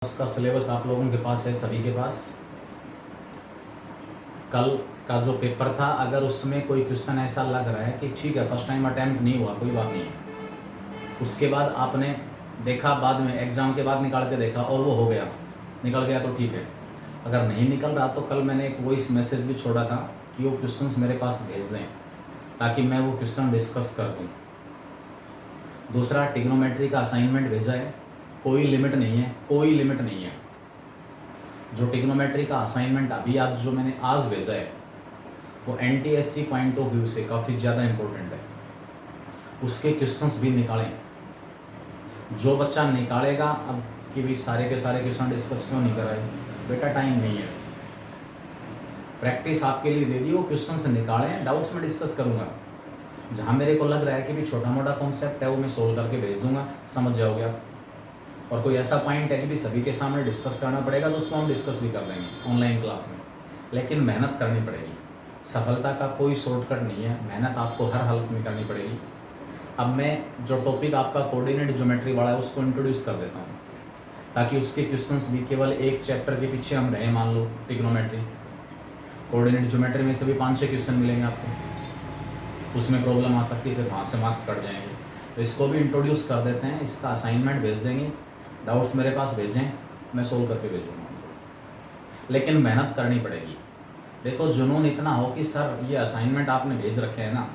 उसका सिलेबस आप लोगों के पास है, सभी के पास। कल का जो पेपर था, अगर उसमें कोई क्वेश्चन ऐसा लग रहा है कि ठीक है फर्स्ट टाइम अटैम्प्ट नहीं हुआ, कोई बात नहीं है, उसके बाद आपने देखा, बाद में एग्ज़ाम के बाद निकाल के देखा और वो हो गया, निकल गया तो ठीक है। अगर नहीं निकल रहा तो कल मैंने एक वॉइस मैसेज भी छोड़ा था कि वो क्वेश्चंस मेरे पास भेज दें ताकि मैं वो क्वेश्चन डिस्कस कर दूँ। दूसरा, ट्रिग्नोमेट्री का असाइनमेंट भेजा है, कोई लिमिट नहीं है, कोई लिमिट नहीं है। जो ट्रिग्नोमेट्री का असाइनमेंट अभी आज जो मैंने आज भेजा है वो NTSC पॉइंट ऑफ व्यू से काफ़ी ज़्यादा इम्पोर्टेंट है। उसके क्वेश्चंस भी निकालें। जो बच्चा निकालेगा, अब कि भी सारे के सारे क्वेश्चन डिस्कस क्यों नहीं कराए, बेटा टाइम नहीं है। प्रैक्टिस आपके लिए दे दी, वो क्वेश्चंस निकालें, डाउट्स में डिस्कस करूँगा। जहाँ मेरे को लग रहा है कि भी छोटा मोटा कॉन्सेप्ट है वो मैं सोल्व करके भेज दूंगा, समझ जाओगे आप। और कोई ऐसा पॉइंट है कि भी सभी के सामने डिस्कस करना पड़ेगा तो उसको हम डिस्कस भी कर लेंगे ऑनलाइन क्लास में, लेकिन मेहनत करनी पड़ेगी। सफलता का कोई शॉर्टकट नहीं है, मेहनत आपको हर हालत में करनी पड़ेगी। अब मैं जो टॉपिक आपका कोऑर्डिनेट ज्योमेट्री वाला है उसको इंट्रोड्यूस कर देता हूँ ताकि उसके क्वेश्चंस भी केवल एक चैप्टर के पीछे हम रहे। मान लो ट्रिग्नोमेट्री, कोऑर्डिनेट ज्योमेट्री में से भी 5-6 क्वेश्चन मिलेंगे आपको, उसमें प्रॉब्लम आ सकती है, फिर वहाँ से मार्क्स कट जाएंगे। तो इसको भी इंट्रोड्यूस कर देते हैं, इसका असाइनमेंट भेज देंगे, डाउट्स मेरे पास भेजें, मैं सोल्व करके भेजूँगा। लेकिन मेहनत करनी पड़ेगी। देखो, जुनून इतना हो कि सर ये असाइनमेंट आपने भेज रखे हैं ना,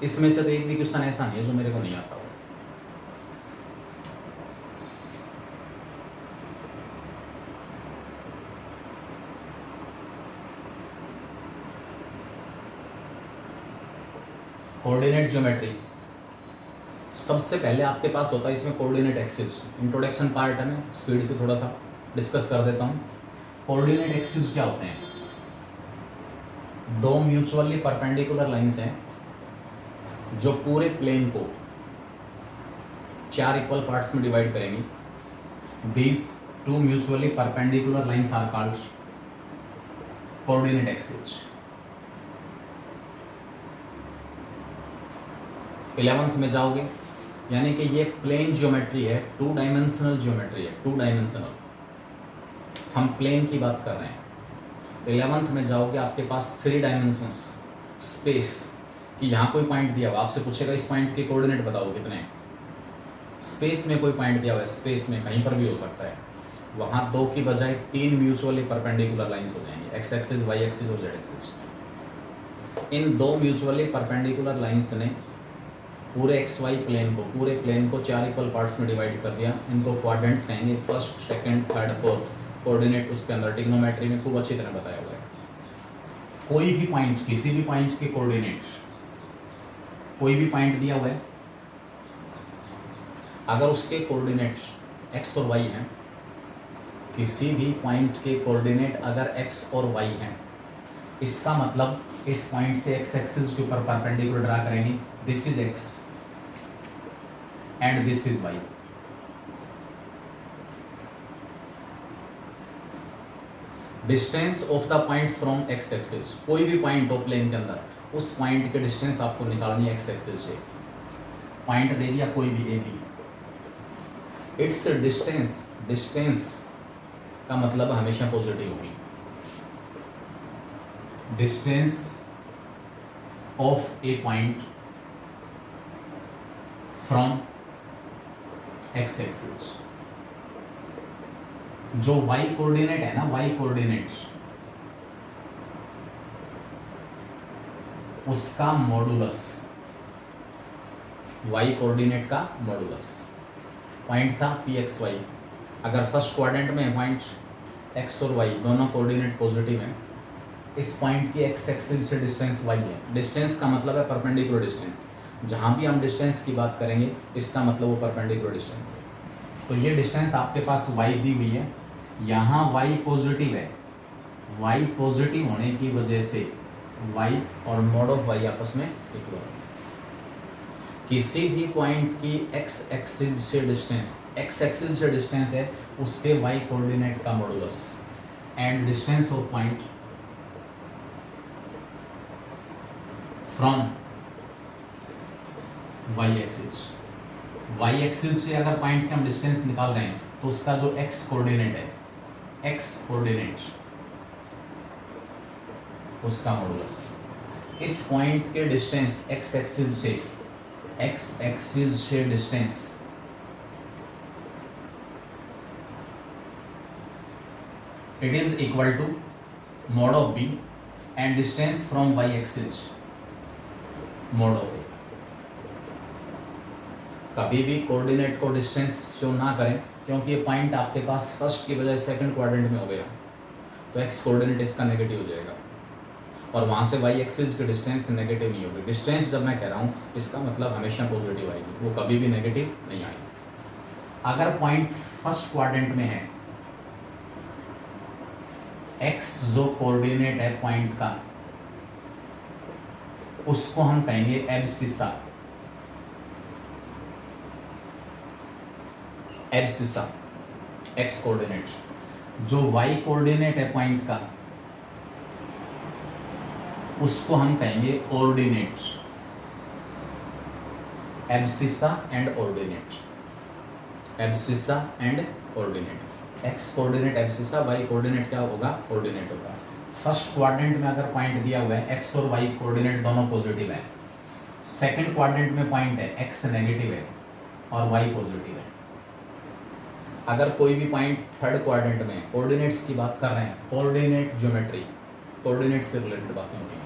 इसमें से तो एक भी क्वेश्चन ऐसा नहीं है जो मेरे को नहीं आता हो। कोऑर्डिनेट ज्योमेट्री सबसे पहले आपके पास होता है, इसमें कोऑर्डिनेट एक्सिस। इंट्रोडक्शन पार्ट है, मैं स्पीड से थोड़ा सा डिस्कस कर देता हूँ। कोऑर्डिनेट एक्सिस क्या होते हैं? दो म्यूचुअली परपेंडिकुलर लाइंस हैं जो पूरे प्लेन को 4 इक्वल पार्ट्स में डिवाइड करेंगी। These two mutually perpendicular lines are called coordinate axis. 11th में जाओगे, यानी कि ये प्लेन ज्योमेट्री है, 2 डायमेंशनल ज्योमेट्री है, 2 डायमेंशनल। हम प्लेन की बात कर रहे हैं। 11th में जाओगे, आपके पास 3 डायमेंशंस, स्पेस, कि यहाँ कोई पॉइंट दिया हुआ, आपसे पूछेगा इस पॉइंट के कोऑर्डिनेट बताओ कितने हैं। स्पेस में कोई पॉइंट दिया हुआ है, स्पेस में कहीं पर भी हो सकता है, वहाँ 2 की बजाय 3 म्यूचुअली परपेंडिकुलर लाइंस हो जाएंगी, एक्स एक्सिस, वाई एक्सिस और जेड एक्सिस। इन 2 म्यूचुअली परपेंडिकुलर लाइंस ने पूरे XY प्लेन को, पूरे प्लेन को 4 इक्वल पार्ट्स में डिवाइड कर दिया। इनको क्वाड्रेंट्स कहेंगे, first, second, third, fourth. Coordinate उसके अंदर ट्रिग्नोमेट्री में खूब अच्छी तरह बताया हुआ है। कोई भी पॉइंट, किसी भी पॉइंट के कोऑर्डिनेट, कोई भी पॉइंट दिया हुआ है, अगर उसके कोऑर्डिनेट x और y हैं, किसी भी पॉइंट के कोऑर्डिनेट अगर x और y हैं, इसका मतलब इस पॉइंट से x एक्सिस के ऊपर परपेंडिकुलर ड्रा करेंगे, this is x and this is y। Distance of the point from x axis, कोई भी पॉइंट हो प्लेन के अंदर, उस पॉइंट के डिस्टेंस आपको निकालनी है x एक्सिस से। पॉइंट दे दिया कोई भी a b, it's distance, distance का मतलब हमेशा पॉजिटिव होगी। Distance of A point from x axis. जो y कोऑर्डिनेट है ना, y कोऑर्डिनेट, उसका मॉडुलस, y कोऑर्डिनेट का मॉडुलस। पॉइंट था pxy, अगर फर्स्ट क्वाड्रेंट में पॉइंट x और y दोनों कोऑर्डिनेट पॉजिटिव हैं, इस पॉइंट की x एक्सिस से डिस्टेंस y है। डिस्टेंस का मतलब है परपेंडिकुलर डिस्टेंस। जहाँ भी हम डिस्टेंस की बात करेंगे, इसका मतलब वो परपेंडिकुलर डिस्टेंस है। तो ये डिस्टेंस आपके पास y दी हुई है, यहाँ y पॉजिटिव है, y पॉजिटिव होने की वजह से y और मॉड ऑफ y आपस में इक्वल है। किसी भी पॉइंट की x एक्सिस से डिस्टेंस, x एक्सिस से डिस्टेंस है उसके y कोऑर्डिनेट का modulus, and distance of point from y axis. y axis से अगर पॉइंट के हम डिस्टेंस निकाल रहे हैं तो तो उसका जो एक्स कोऑर्डिनेट है, एक्स कोऑर्डिनेट, उसका मॉडुलस इस पॉइंट के डिस्टेंस एक्स एक्सिस से distance it is equal to mod of b and distance from y axis mod of a। कभी भी कोऑर्डिनेट को डिस्टेंस शो ना करें, क्योंकि ये पॉइंट आपके पास फर्स्ट की बजाय सेकंड क्वाड्रेंट में हो गया, तो एक्स कोऑर्डिनेट इसका नेगेटिव हो जाएगा और वहाँ से वाई एक्सिस की डिस्टेंस नेगेटिव नहीं होगी। डिस्टेंस जब मैं कह रहा हूँ इसका मतलब हमेशा पॉजिटिव आएगी, वो कभी भी नेगेटिव नहीं आएगी। अगर पॉइंट फर्स्ट क्वाड्रेंट में है, एक्स जो कोऑर्डिनेट है पॉइंट का उसको हम कहेंगे एब्सिसा, एब्सिसा एक्स कोऑर्डिनेट। जो वाई कोऑर्डिनेट है पॉइंट का उसको हम कहेंगे ordinate, abscissa and ordinate, abscissa and ordinate. X coordinate abscissa, y coordinate क्या होगा, ऑर्डिनेट होगा। फर्स्ट क्वाड्रेंट में अगर पॉइंट दिया हुआ है एक्स और वाई कोऑर्डिनेट दोनों पॉजिटिव है, सेकंड क्वाड्रेंट में पॉइंट है एक्स नेगेटिव है और वाई पॉजिटिव है। अगर कोई भी पॉइंट थर्ड क्वाड्रेंट में, कोऑर्डिनेट्स की बात कर रहे हैं, कोऑर्डिनेट ज्योमेट्री, कोऑर्डिनेट से रिलेटेड बातें होती हैं।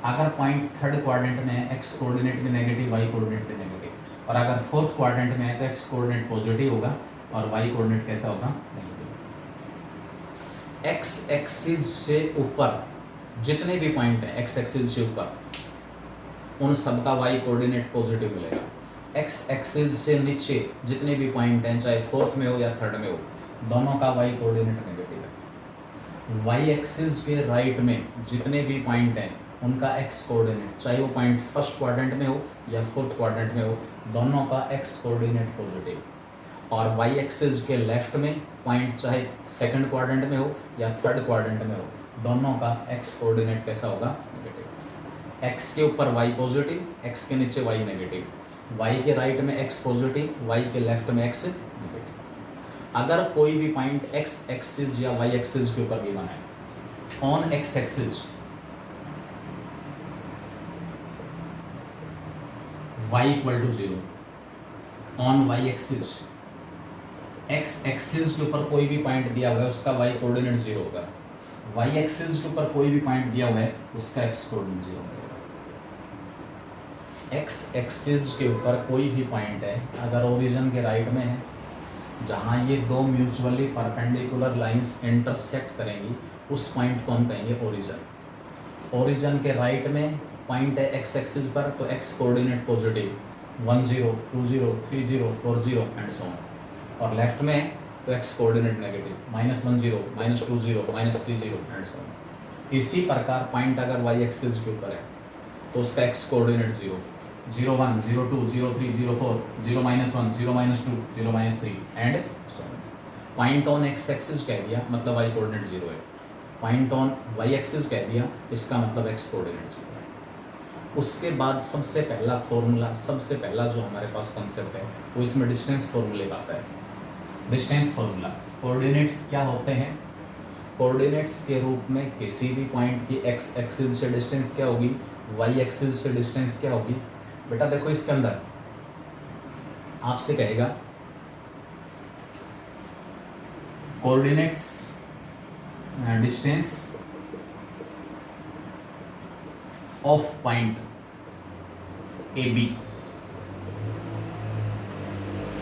अगर पॉइंट थर्ड क्वाड्रेंट में है, एक्स कोऑर्डिनेट में नेगेटिव, वाई कोऑर्डिनेट में नेगेटिव, और अगर फोर्थ क्वाड्रेंट में है तो एक्स कोऑर्डिनेट पॉजिटिव होगा और वाई कोऑर्डिनेट कैसा होगा, नेगेटिव। एक्स एक्सिस से ऊपर जितने भी पॉइंट हैं एक्स एक्सिस से ऊपर, उन सबका वाई कोऑर्डिनेट पॉजिटिव मिलेगा। एक्स एक्सिस से नीचे जितने भी पॉइंट हैं, चाहे फोर्थ में हो या थर्ड में हो, दोनों का वाई कोऑर्डिनेट नेगेटिव है। वाई एक्सिस के राइट में जितने भी पॉइंट हैं उनका एक्स कोऑर्डिनेट, चाहे वो पॉइंट फर्स्ट क्वाड्रेंट में हो या फोर्थ क्वाड्रेंट में हो, दोनों का एक्स कोऑर्डिनेट पॉजिटिव। और वाई एक्सिस के लेफ्ट में पॉइंट चाहे सेकंड क्वाड्रेंट में हो या थर्ड क्वाड्रेंट में हो, दोनों का एक्स कोऑर्डिनेट कैसा होगा, नेगेटिव। एक्स के ऊपर वाई पॉजिटिव, एक्स के नीचे वाई नेगेटिव, वाई के राइट में एक्स pॉजिटिव, वाई के लेफ्ट में एक्स नेगेटिव। अगर कोई भी पॉइंट एक्स एक्सिस या वाई एक्सिस के ऊपर गिवन है, on x axis y equal to 0, on y axis x axis के ऊपर कोई भी पॉइंट दिया हुआ है उसका y कोऑर्डिनेट 0 होगा, वाई एक्सिस के ऊपर कोई भी पॉइंट दिया हुआ है उसका x कोऑर्डिनेट 0 होगा। एक्स एक्सिस के ऊपर कोई भी पॉइंट है अगर ओरिजिन के राइट में है, जहाँ ये दो म्यूचुअली परपेंडिकुलर लाइंस इंटरसेक्ट करेंगी, उस पॉइंट को हम कहेंगे ओरिजिन। ओरिजिन के राइट में पॉइंट है एक्स एक्सिस पर, तो x coordinate positive 10, 20, 30, 40 and so on, और लेफ्ट में है तो x coordinate negative -10, -20, -30 and so on. इसी प्रकार पॉइंट अगर वाई एक्सिस के ऊपर है तो उसका x coordinate 0, 0, 1, 0, 2, 0, 3, 0, 4, 0, -1, 0, -2, 0, -3 and so on. Point on x axis कह दिया मतलब वाई कोऑर्डिनेट 0 है, पॉइंट ऑन वाई एक्सिस कह दिया इसका मतलब एक्स कोऑर्डिनेट 0 है। उसके बाद सबसे पहला फॉर्मूला, सबसे पहला जो हमारे पास कॉन्सेप्ट है वो इसमें डिस्टेंस फॉर्मूले का आता है। डिस्टेंस फॉर्मूला, कोऑर्डिनेट्स क्या होते हैं, कोऑर्डिनेट्स के रूप में किसी भी पॉइंट की एक्स एक्सिस से डिस्टेंस क्या होगी, वाई एक्सिस से डिस्टेंस क्या होगी। बेटा देखो इसके अंदर आपसे कहेगा coordinates distance of point a b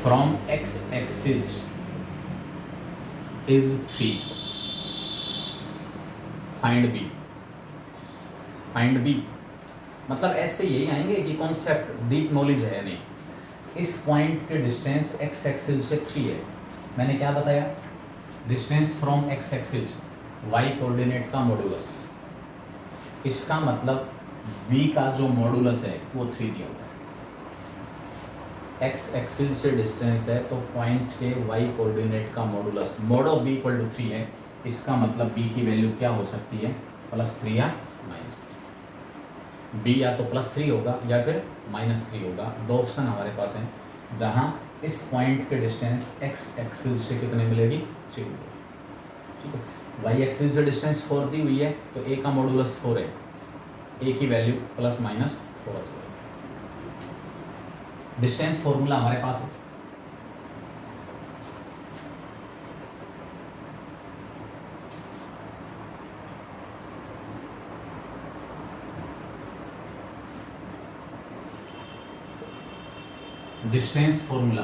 from x axis is 3, find b. Find b मतलब ऐसे यही आएंगे कि कॉन्सेप्ट डीप नॉलेज है नहीं। इस पॉइंट के डिस्टेंस एक्स एक्सिस से 3 है, मैंने क्या बताया, distance from x axis y coordinate का मॉडुलस, इसका मतलब b का जो मॉडुलस है वो 3 दिया हुआ है। एक्स एक्सिस से डिस्टेंस है तो पॉइंट के y कोऑर्डिनेट का modulus mod of b equal to 3 है, इसका मतलब b की वैल्यू क्या हो सकती है, +3 या -3। b या तो +3 होगा या फिर -3 होगा, दो ऑप्शन हमारे पास हैं। जहाँ इस पॉइंट के डिस्टेंस x एक्सिस से कितने मिलेगी 3 मिलेगी, ठीक है। y एक्सिस से डिस्टेंस 4 दी हुई है तो a का मॉडुलस 4 है, a की वैल्यू ±4 आ जाएगी। डिस्टेंस फॉर्मूला हमारे पास है, distance formula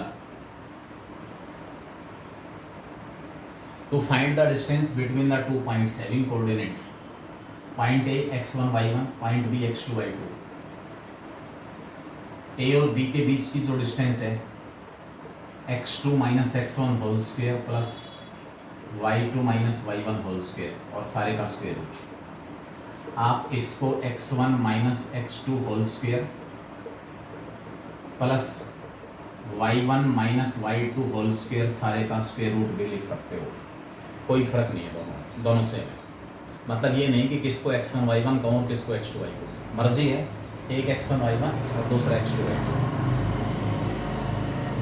to find the distance between the 2 points having coordinate point A x1 y1 point B x2 y2, A और B के बीच की जो डिस्टेंस है x2 minus x1 whole square plus y2 minus y1 whole square और सारे का square root. आप इसको x1 minus x2 whole square plus y1 minus y2 whole square सारे का स्क्वायर रूट भी लिख सकते हो, कोई फर्क नहीं है, दोनों से। मतलब ये नहीं कि किसको x1 y1 कहूँ किसको x2 y2, मर्जी है, एक x1 y1 और दूसरा x2 y2।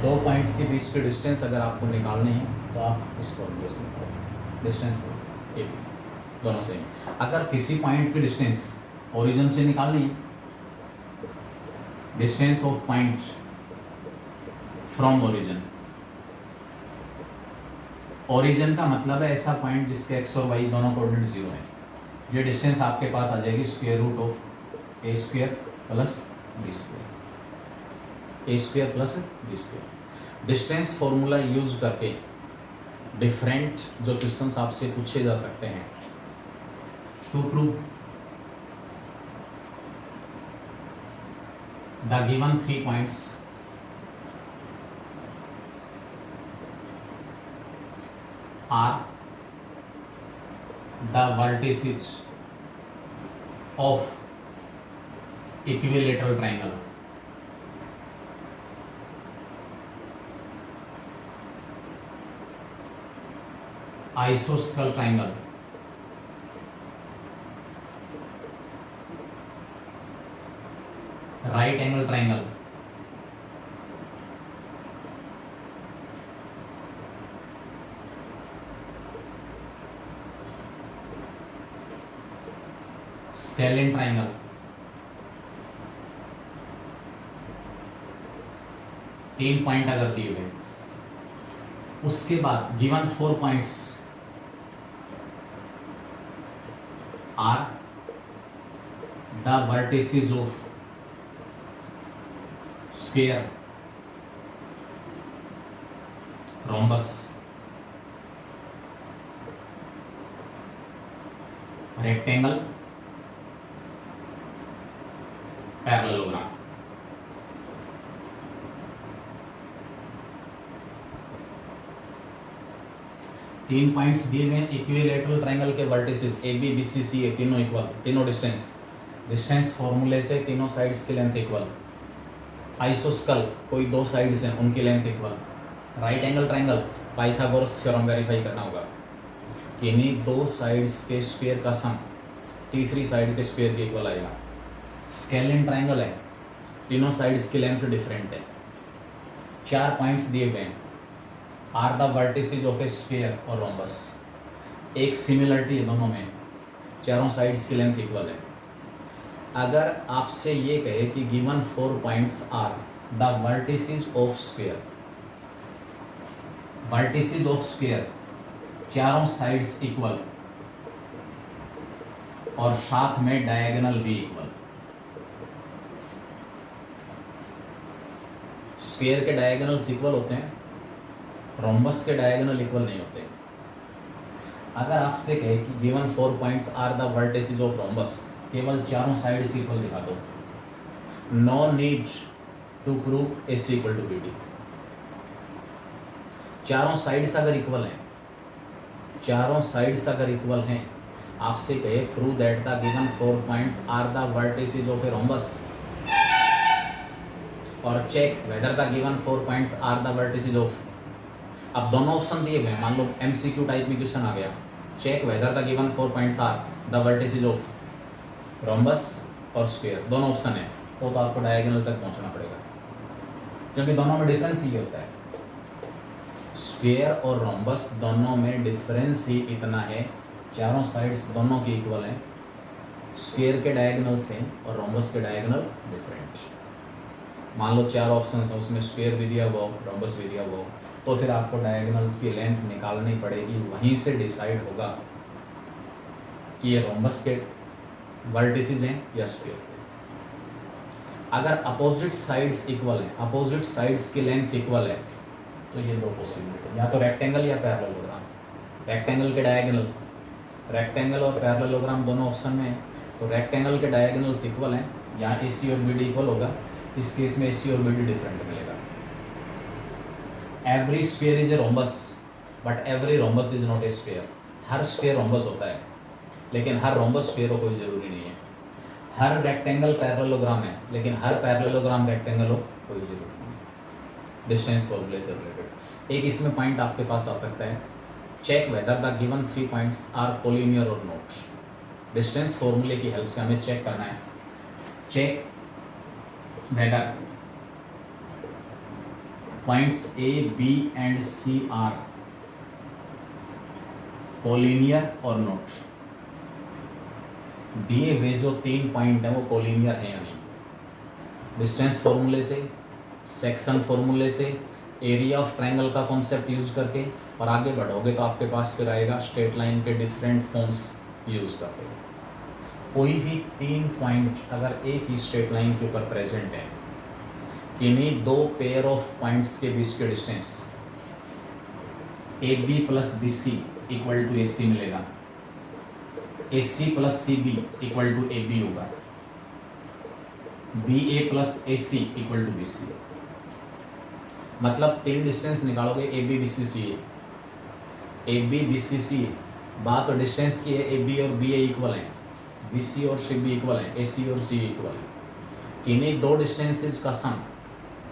दो पॉइंट्स के बीच की डिस्टेंस अगर आपको निकालनी है तो आप इस फॉर्मूले से निकालो, डिस्टेंस ए बी दोनों से। अगर किसी पॉइंट की डिस्टेंस ओरिजिन से निकालनी है, distance of point from origin, origin का मतलब है ऐसा पॉइंट जिसके एक्स और वाई दोनों कोऑर्डिनेट 0 है, ये डिस्टेंस आपके पास आ जाएगी square root of a square plus b square, a square plus b square. Distance formula use करके डिफरेंट जो क्वेश्चंस आपसे पूछे जा सकते हैं to prove the given 3 points are the vertices of equilateral triangle, isosceles triangle, right angle triangle, scalene triangle, तीन point अगर दिए हुए, उसके बाद given 4 points are the vertices of square, rhombus, rectangle, parallelogram. तीन पॉइंट्स दिए गए, इक्विलैटरल ट्रायंगल के vertices A B B C C A तीनों इक्वल, तीनों डिस्टेंस फॉर्मूले से तीनों साइड्स की लेंथ इक्वल। आइसोस्केल कोई दो साइड्स हैं उनकी length equal. Right angle triangle Pythagoras theorem verify करना होगा कि इन्हीं दो साइड्स के स्क्वायर का सम तीसरी साइड के स्क्वायर के इक्वल आएगा। स्केलिन ट्रायंगल है, तीनों साइड्स की लेंथ डिफरेंट है। 4 पॉइंट्स दिए गए हैं, are the vertices of a sphere or rhombus. एक सिमिलरिटी है दोनों में, चारों साइड्स की लेंथ इक्वल है। अगर आपसे ये कहे कि given 4 points are the vertices of sphere, vertices of sphere चारों साइड्स इक्वल और साथ में डायगोनल भी इक्वल। स्फीयर के डायगोनल्स इक्वल होते हैं, रोम्बस के डायगोनल इक्वल नहीं होते। अगर आपसे कहे कि given 4 points are the vertices of rhombus, केवल चारों साइड्स इक्वल दिखा दो, no need to prove AC equal to BD। चारों साइड्स अगर इक्वल हैं, चारों साइड्स अगर इक्वल हैं, आपसे कहे prove that the given 4 points are the vertices of a rhombus और check whether the given 4 points are the vertices of. अब दोनों ऑप्शन दिए हुए हैं, मान लो MCQ टाइप में क्वेश्चन आ गया, check whether the given 4 points are the vertices of rhombus or square, दोनों ऑप्शन है, तो आपको डायगोनल तक पहुंचना पड़ेगा क्योंकि दोनों में डिफरेंस ये होता है। स्क्वायर और रोम्बस दोनों में डिफरेंस ही इतना है, चारों साइड्स दोनों की इक्वल हैं, स्क्वायर के डायगोनल सेम और रोम्बस के डायगोनल डिफरेंट। मान लो 4 ऑप्शन है, उसमें स्क्वायर भी दिया हुआ हो, रोम्बस भी दिया हुआ हो, तो फिर आपको डायगोनल्स की लेंथ निकालनी पड़ेगी, वहीं से डिसाइड होगा कि ये रोम्बस के वर्टिसेस हैं या स्क्वायर के। अगर अपोजिट साइड्स इक्वल हैं, अपोजिट साइड्स की लेंथ इक्वल है, तो ये दो पॉसिबिलिटी, या तो रेक्टेंगल या पैरेललोग्राम। रेक्टेंगल के डायगोनल, रेक्टेंगल और पैरेललोग्राम दोनों ऑप्शन में है, तो रेक्टेंगल के डायगोनल्स इक्वल हैं, यहाँ ए सी और बी डी इक्वल होगा, इस केस में ए सी और बी डी डिफरेंट मिलेगा। Every square is a rhombus but every rhombus is not a square. Her square rhombus होता है, लेकिन हर रोम्बस स्क्वायर हो कोई ज़रूरी नहीं है। हर रेक्टेंगल पैरेललोग्राम है, लेकिन हर पैरेललोग्राम रेक्टेंगल हो कोई ज़रूरी नहीं है। डिस्टेंस फॉर्मूले से रिलेटेड एक इसमें पॉइंट आपके पास आ सकता है, check whether the given 3 points are collinear or not. Distance फॉर्मूले की हेल्प से हमें चेक करना है, check whether points a b and c are collinear or not. दिए हुए जो 3 पॉइंट हैं वो कोलिनियर हैं या नहीं। डिस्टेंस फॉर्मूले से, सेक्शन फॉर्मूले से, एरिया ऑफ ट्रायंगल का कॉन्सेप्ट यूज करके, और आगे बढ़ोगे तो आपके पास फिर आएगा स्ट्रेट लाइन के डिफरेंट फॉर्म्स यूज करके। कोई भी 3 पॉइंट अगर एक ही स्ट्रेट लाइन के ऊपर प्रेजेंट है, किन्हीं 2 पेयर ऑफ पॉइंट्स के बीच के distance A B plus B C equal to A C मिलेगा, A C plus C B equal to A B होगा, B A plus A C equal to B C. मतलब 3 distance निकालोगे, A B B C C A B B C C, बात तो distance की है, A B और B A equal हैं, B C और सी बी इक्वल हैं, ए सी और सी इक्वल है। किन्हीं 2 डिस्टेंसेज का सम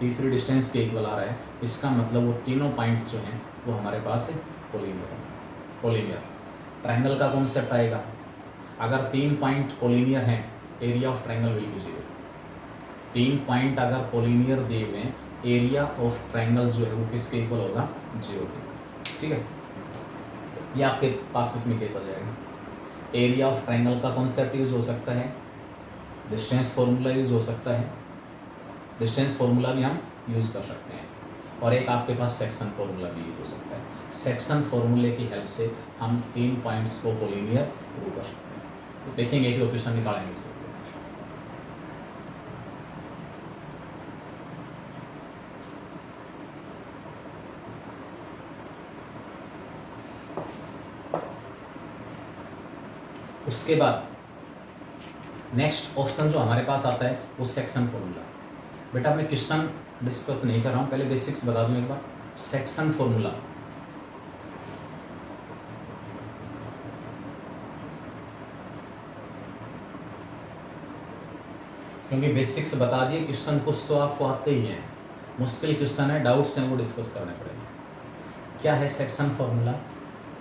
तीसरी डिस्टेंस के इक्वल आ रहा है, इसका मतलब वो तीनों पॉइंट जो हैं वो हमारे पास कोलिनियर है। कोलिनियर ट्रायंगल का कॉन्सेप्ट आएगा, अगर 3 पॉइंट कोलिनियर हैं, area of triangle will be 0। 3 point अगर कोलिनियर दिए हुए हैं, एरिया ऑफ ट्रायंगल जो है वो किसके इक्वल होगा, 0 के। ठीक है, ये आपके पास इसमें केस आ जाएगा। एरिया ऑफ ट्रायंगल का कॉन्सेप्ट यूज हो सकता है, डिस्टेंस फॉर्मूला यूज हो सकता है, डिस्टेंस फॉर्मूला भी हम यूज़ कर सकते हैं, और एक आपके पास सेक्शन फॉर्मूला भी यूज हो सकता है। सेक्शन फॉर्मूले की हेल्प से हम 3 पॉइंट्स को कोलिनियर प्रूव कर सकते हैं। तो देखेंगे, एक लोकेशन निकालेंगे इससे। उसके बाद नेक्स्ट ऑप्शन जो हमारे पास आता है वो सेक्शन फॉर्मूला। बेटा मैं क्वेश्चन डिस्कस नहीं कर रहा हूँ, पहले बेसिक्स बता दूँ एक बार। सेक्शन फॉर्मूला क्योंकि बेसिक्स बता दिए, क्वेश्चन कुछ तो आपको आते ही हैं, मुश्किल क्वेश्चन है, डाउट्स हैं, वो डिस्कस करने पड़ेंगे। क्या है section formula?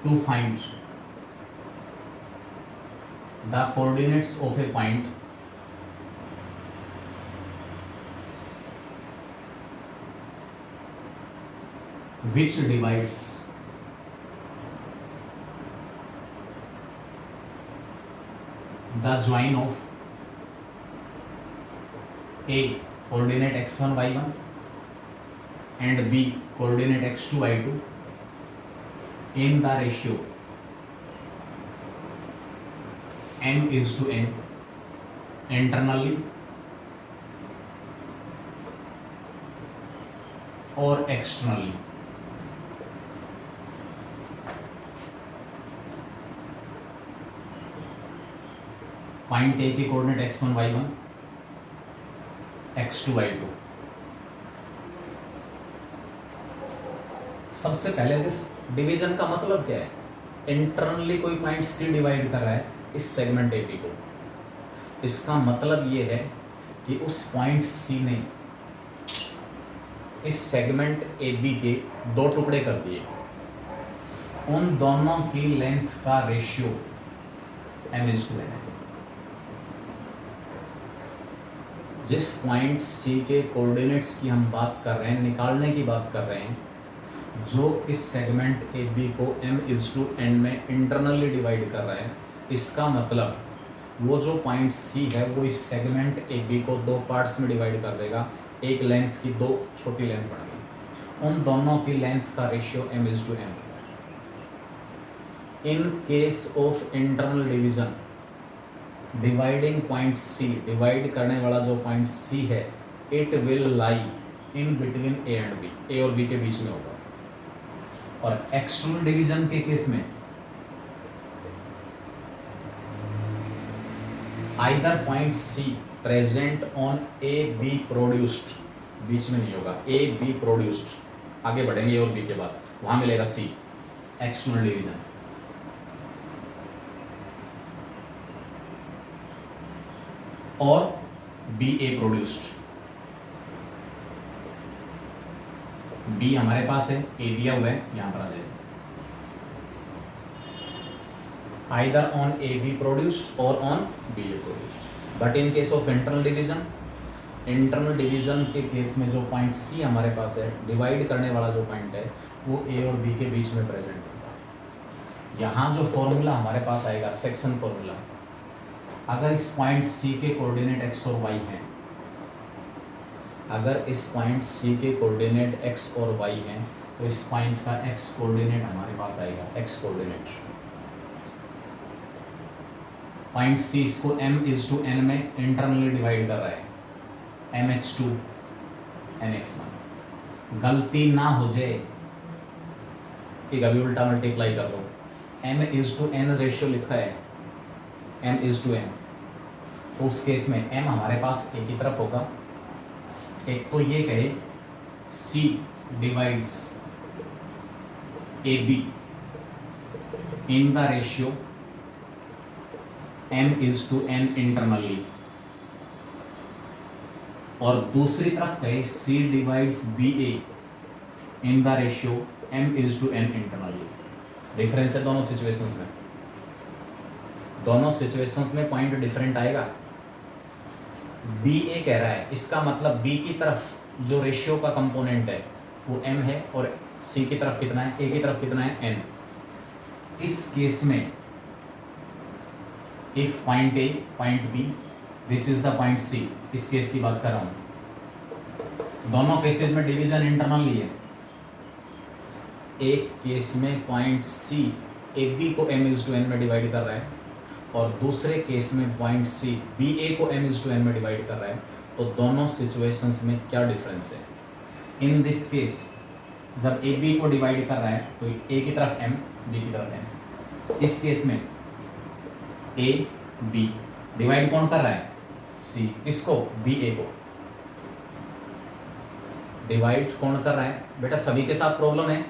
To find the coordinates of a point which divides the join of A coordinate x1 y1 and B coordinate x2 y2 in the ratio m is to n internally और externally। Point A के coordinate x1 y1 x2 y2। सबसे पहले इस division का मतलब क्या है? Internally कोई पॉइंट सी डिवाइड कर रहा है इस सेगमेंट ए बी को, इसका मतलब ये है कि उस पॉइंट सी ने इस सेगमेंट ए बी के 2 टुकड़े कर दिए, उन दोनों की लेंथ का रेशियो m/n है। जिस पॉइंट सी के कोऑर्डिनेट्स की हम बात कर रहे हैं, निकालने की बात कर रहे हैं, जो इस सेगमेंट ए बी को m/n में इंटरनली डिवाइड कर रहा है, इसका मतलब वो जो पॉइंट सी है वो इस सेगमेंट ए बी को दो पार्ट्स में डिवाइड कर देगा, एक लेंथ की दो छोटी लेंथ बनेगी, उन दोनों की लेंथ का ratio m/n। In case of internal division, dividing point C, divide करने वाला जो पॉइंट सी है, it will lie in between A and B, A और बी के बीच में होगा। और एक्सटर्नल डिवीजन के केस में either point C present on A B produced, बीच में नहीं होगा, ए बी प्रोड्यूस्ड, आगे बढ़ेंगे और बी के बाद वहां मिलेगा सी, एक्सटर्नल डिवीजन। और बी ए प्रोड्यूस्ड, बी हमारे पास है, ए दिया हुआ है, यहां पर आ जाएगा either on AB produced or on BA produced। But in case of internal division, internal division के केस में जो पॉइंट सी हमारे पास है, डिवाइड करने वाला जो पॉइंट है, वो ए और बी के बीच में प्रेजेंट होगा। यहाँ जो फॉर्मूला हमारे पास आएगा, सेक्शन फॉर्मूला, अगर इस पॉइंट सी के कोऑर्डिनेट एक्स और वाई हैं, अगर इस पॉइंट सी के कोऑर्डिनेट एक्स और वाई हैं, तो इस पॉइंट का एक्स कोऑर्डिनेट हमारे पास आएगा, एक्स कोऑर्डिनेट। पॉइंट सी इसको m/n में इंटरनली डिवाइड कर रहा है, mx2 nx1। गलती ना हो जाए कि कभी उल्टा मल्टीप्लाई कर दो, m/n रेशियो लिखा है, m/n, तो उस केस में m हमारे पास एक ही तरफ होगा। एक तो ये कहे c divides AB in the ratio m/n internally, और दूसरी तरफ कहे C divides BA in the ratio m/n internally. Difference है दोनों सिचुएशंस में, दोनों सिचुएशंस में पॉइंट डिफरेंट आएगा। BA कह रहा है, इसका मतलब B की तरफ जो रेशियो का कंपोनेंट है वो m है, और C की तरफ कितना है, A की तरफ कितना है, n। इस केस में if point a point b, this is the point c, इस केस की बात कर रहा हूं, दोनों केसेस में डिवीजन इंटरनली है। एक केस में पॉइंट सी ए बी को m/n में डिवाइड कर रहा है, और दूसरे केस में पॉइंट सी बी ए को m/n में डिवाइड कर रहा है। तो दोनों सिचुएशंस में क्या डिफरेंस है? इन दिस केस जब ए बी को डिवाइड कर रहा है तो ए की तरफ m, बी की तरफ n। इस केस में ए बी डिवाइड कौन कर रहा है, सी, इसको बी ए को डिवाइड कौन कर रहा है? बेटा सभी के साथ प्रॉब्लम है,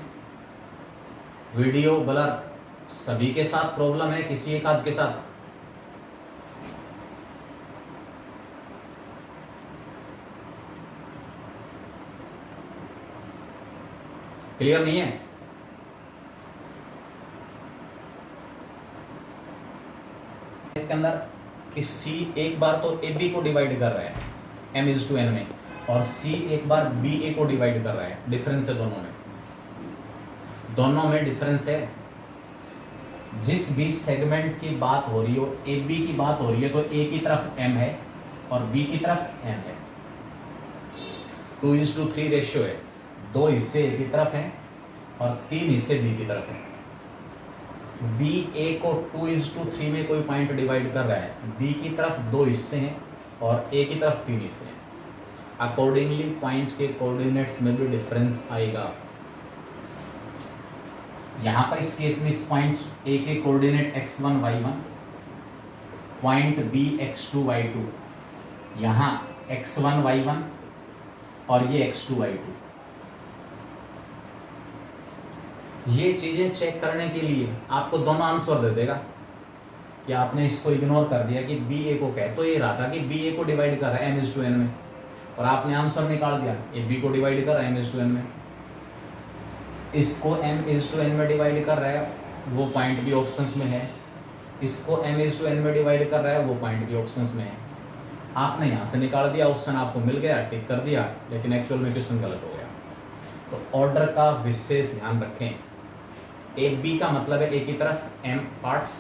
वीडियो ब्लर, सभी के साथ प्रॉब्लम है, किसी एक आध के साथ? क्लियर नहीं है? इसके अंदर कि C एक बार तो AB को डिवाइड कर रहा है m/n में, और C एक बार BA को डिवाइड कर रहा है। डिफरेंस है दोनों में डिफरेंस है। जिस भी सेगमेंट की बात हो रही हो, AB की बात हो रही है, तो A की तरफ m है और B की तरफ n है। 2:3 रेशियो है, 2 हिस्से A की तरफ हैं और 3 हिस्से B की तरफ हैं। बी ए को 2:3 में कोई पॉइंट डिवाइड कर रहा है, बी की तरफ 2 हिस्से हैं और ए की तरफ 3 हिस्से हैं। अकॉर्डिंगली पॉइंट के कोऑर्डिनेट्स में भी डिफरेंस आएगा। यहाँ पर इस केस में इस पॉइंट ए के coordinate x1 y1, point B x2 y2, यहाँ x1 y1 और ये x2 y2। ये चीज़ें चेक करने के लिए आपको दोनों आंसर दे देगा कि आपने इसको इग्नोर कर दिया कि बी ए को कह, तो ये रहा था कि बी ए को डिवाइड कर रहा है m/n में, और आपने आंसर निकाल दिया ए बी को डिवाइड कर रहा है m/n में। इसको m/n में डिवाइड कर रहा है, वो पॉइंट भी ऑप्शंस में है, इसको m/n में डिवाइड कर रहा है, वो पॉइंट भी ऑप्शंस में है। आपने यहाँ से निकाल दिया, ऑप्शन आपको मिल गया, टिक कर दिया, लेकिन एक्चुअल में क्वेश्चन गलत हो गया। तो ऑर्डर का विशेष ध्यान रखें। ए बी का मतलब है ए की तरफ m पार्ट्स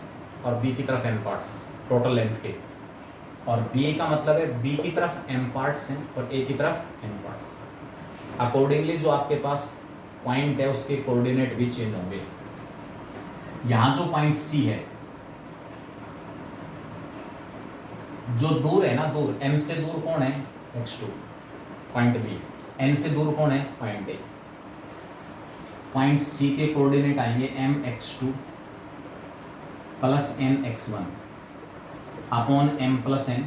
और बी की तरफ n पार्ट्स टोटल लेंथ के, और बी का मतलब है बी की तरफ m पार्ट्स हैं और ए की तरफ n पार्ट्स। अकॉर्डिंगली जो आपके पास पॉइंट है उसके कोऑर्डिनेट भी चेंज होंगे। यहाँ जो पॉइंट सी है, जो दूर है ना, दूर m से दूर कौन है, x2 पॉइंट बी, n से दूर कौन है, पॉइंट ए। पॉइंट सी के कोऑर्डिनेट आएंगे mx2 plus nx1 upon m plus n।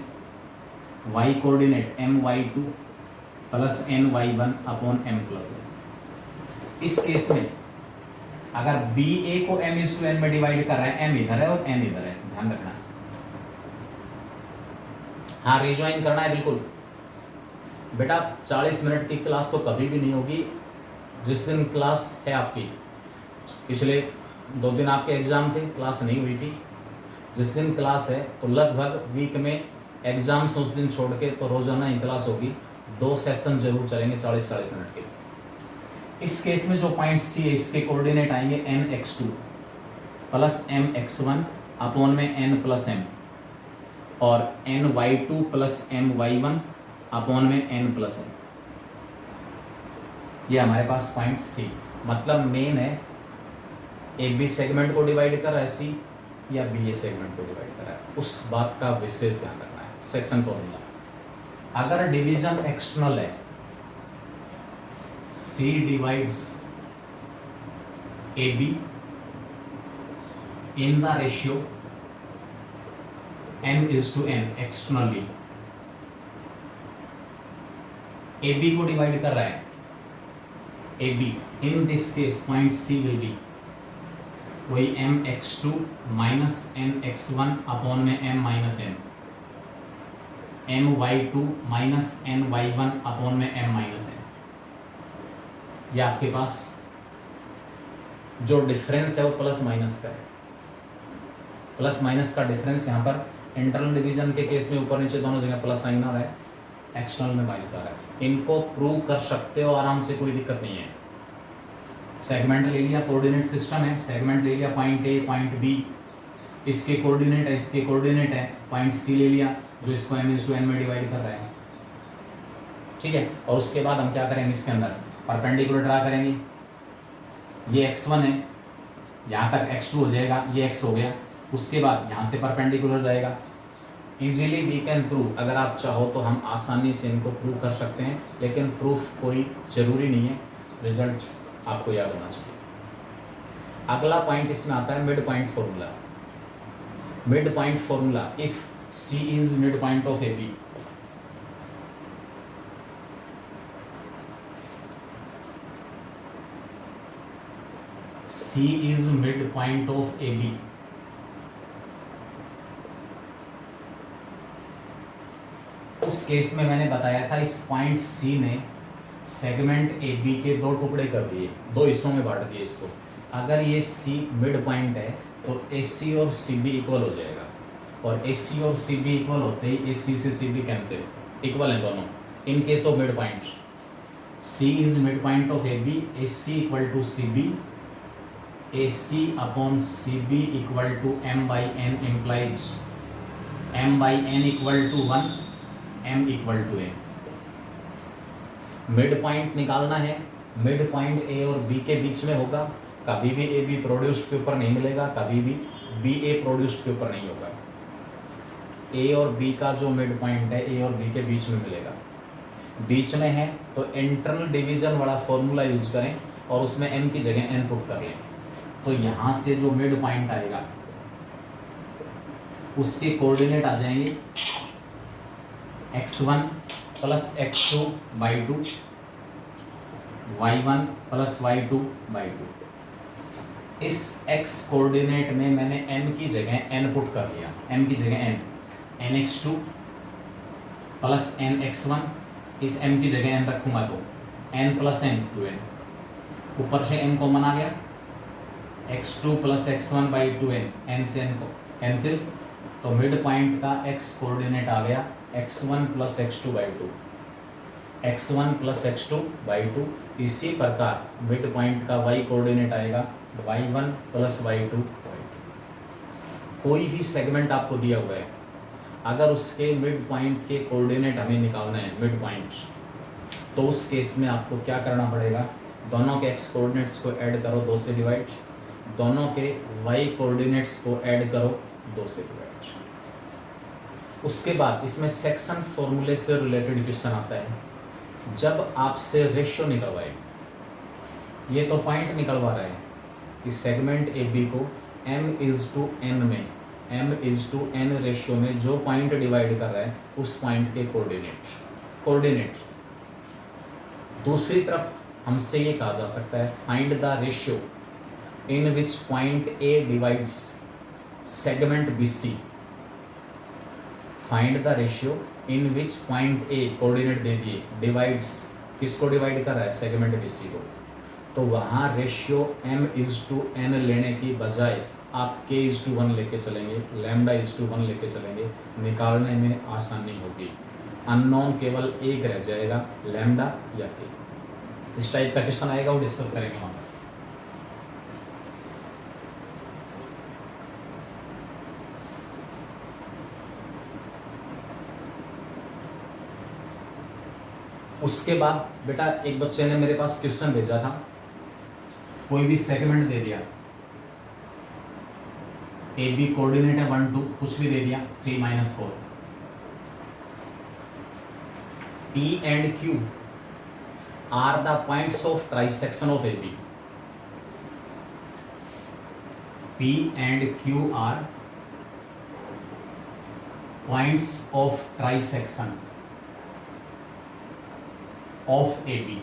y coordinate my2 plus ny1 upon m plus n। इस केस में अगर बी ए को m/n में डिवाइड कर रहा है, m इधर है और n इधर है, ध्यान रखना। हाँ, रिज्वाइन करना है बिल्कुल बेटा। 40 मिनट की क्लास तो कभी भी नहीं होगी। जिस दिन क्लास है आपकी, पिछले 2 दिन आपके एग्ज़ाम थे, क्लास नहीं हुई थी। जिस दिन क्लास है तो लगभग वीक में एग्ज़ाम्स उस दिन छोड़ के तो रोज़ाना ही क्लास होगी। 2 सेशन जरूर चलेंगे 40-40 मिनट के। इस केस में जो पॉइंट सी है, इसके कोऑर्डिनेट आएंगे nx2 प्लस mx1 अपॉन में n प्लस m और ny2 प्लस my1 अपॉन में n प्लस m। ये हमारे पास पॉइंट सी, मतलब मेन है ए बी सेगमेंट को डिवाइड कर रहा है सी, या बी ए सेगमेंट को डिवाइड कर रहा है, उस बात का विशेष ध्यान रखना है। सेक्शन फॉर्मूला, अगर डिवीजन एक्सटर्नल है, C divides A B in the ratio m/n externally. A B को डिवाइड कर रहा है, A B in this case point C will be वही mx2 माइनस nx1 अपॉन में m minus n, my2 minus ny1 upon में m minus n। ये आपके पास जो डिफरेंस है वो प्लस माइनस का है। प्लस माइनस का डिफरेंस यहाँ पर इंटरनल डिवीजन के केस में ऊपर नीचे दोनों जगह प्लस साइन आ रहा है, एक्सटर्नल में माइनस आ रहा है। इनको प्रूव कर सकते हो आराम से, कोई दिक्कत नहीं है। सेगमेंट ले लिया, कोऑर्डिनेट सिस्टम है, सेगमेंट ले लिया पॉइंट ए पॉइंट बी, इसके कोऑर्डिनेट है, इसके कोऑर्डिनेट है। पॉइंट सी ले लिया जो इसको m/n में डिवाइड कर रहा है, ठीक है। और उसके बाद हम क्या करेंगे, इसके अंदर परपेंडिकुलर ड्रा करेंगे। ये x1 है, यहाँ तक x2 हो जाएगा, ये x हो गया। उसके बाद यहाँ से परपेंडिकुलर जाएगा। इजीली वी कैन प्रूव, अगर आप चाहो तो हम आसानी से इनको प्रूव कर सकते हैं, लेकिन प्रूफ कोई ज़रूरी नहीं है, रिजल्ट आपको याद होना चाहिए। अगला पॉइंट इसमें आता है mid point formula. Mid point formula, if c is mid point of a b, C is midpoint of AB, उस केस में मैंने बताया था इस पॉइंट C ने सेगमेंट AB के 2 टुकड़े कर दिए, 2 हिस्सों में बांट दिए इसको। अगर ये C मिड पॉइंट है तो AC और CB इक्वल हो जाएगा, और AC और CB इक्वल होते ही AC से CB कैंसिल, इक्वल है दोनों। In case of mid point, C is mid point of AB, AC equal to CB, AC upon CB equal to m/n implies m/n equal to 1, m equal to n। Mid point निकालना है, mid point A और B के बीच में होगा। कभी भी AB produced के ऊपर नहीं मिलेगा, कभी भी BA प्रोड्यूस्ड के ऊपर नहीं होगा। A और B का जो मिड पॉइंट है A और B के बीच में मिलेगा। बीच में है तो इंटरनल डिवीजन वाला फॉर्मूला यूज करें और उसमें m की जगह n पुट कर लें। तो यहाँ से जो मिड पॉइंट आएगा उसके कोऑर्डिनेट आ जाएंगे x1 plus x2 by 2, y1 plus y2 by 2। इस x कोऑर्डिनेट में मैंने m की जगह n पुट कर दिया, m की जगह n, nx2 प्लस nx1, इस m की जगह n रखूँगा तो n प्लस n 2n, ऊपर से n कॉमन आ गया, x2 plus x1 by 2n, n से n को कैंसिल, तो मिड पॉइंट का x कोऑर्डिनेट आ गया x1 plus x2 by 2। x1 plus x2 y2। इसी प्रकार मिड पॉइंट का y कोऑर्डिनेट आएगा y1 प्लस y2 y2। कोई भी सेगमेंट आपको दिया हुआ है, अगर उसके मिड पॉइंट के कोऑर्डिनेट हमें निकालना है मिड पॉइंट, तो उस केस में आपको क्या करना पड़ेगा, दोनों के x कोऑर्डिनेट्स को ऐड करो 2 से डिवाइड, दोनों के y कोऑर्डिनेट्स को ऐड करो 2 से डिवाइड। उसके बाद इसमें सेक्शन फॉर्मूले से रिलेटेड क्वेश्चन आता है, जब आपसे रेशियो निकलवाए, ये तो पॉइंट निकलवा रहे हैं कि सेगमेंट ए बी को m/n में m/n रेशियो में जो पॉइंट डिवाइड कर रहा है उस पॉइंट के कोऑर्डिनेट। दूसरी तरफ हमसे ये कहा जा सकता है, find the ratio in which point A divides segment B C. Find the ratio in which point A coordinate दे दिए, डिवाइड्स, किसको डिवाइड कर रहा है, सेगमेंट बी सी को। तो वहाँ रेशियो m/n लेने की बजाय आप k/1 लेके चलेंगे, λ/1 लेके चलेंगे, निकालने में आसानी होगी। अननोन केवल एक रह जाएगा, लैम्डा या k। इस टाइप का क्वेश्चन आएगा, वो डिस्कस करेंगे वहाँ पर। उसके बाद बेटा एक बच्चे ने मेरे पास क्वेश्चन भेजा था, कोई भी सेगमेंट दे दिया, ए बी कोऑर्डिनेट है 1 2, कुछ भी दे दिया 3 - 4, P and Q are the points of trisection of AB. P and Q are points of trisection of AB.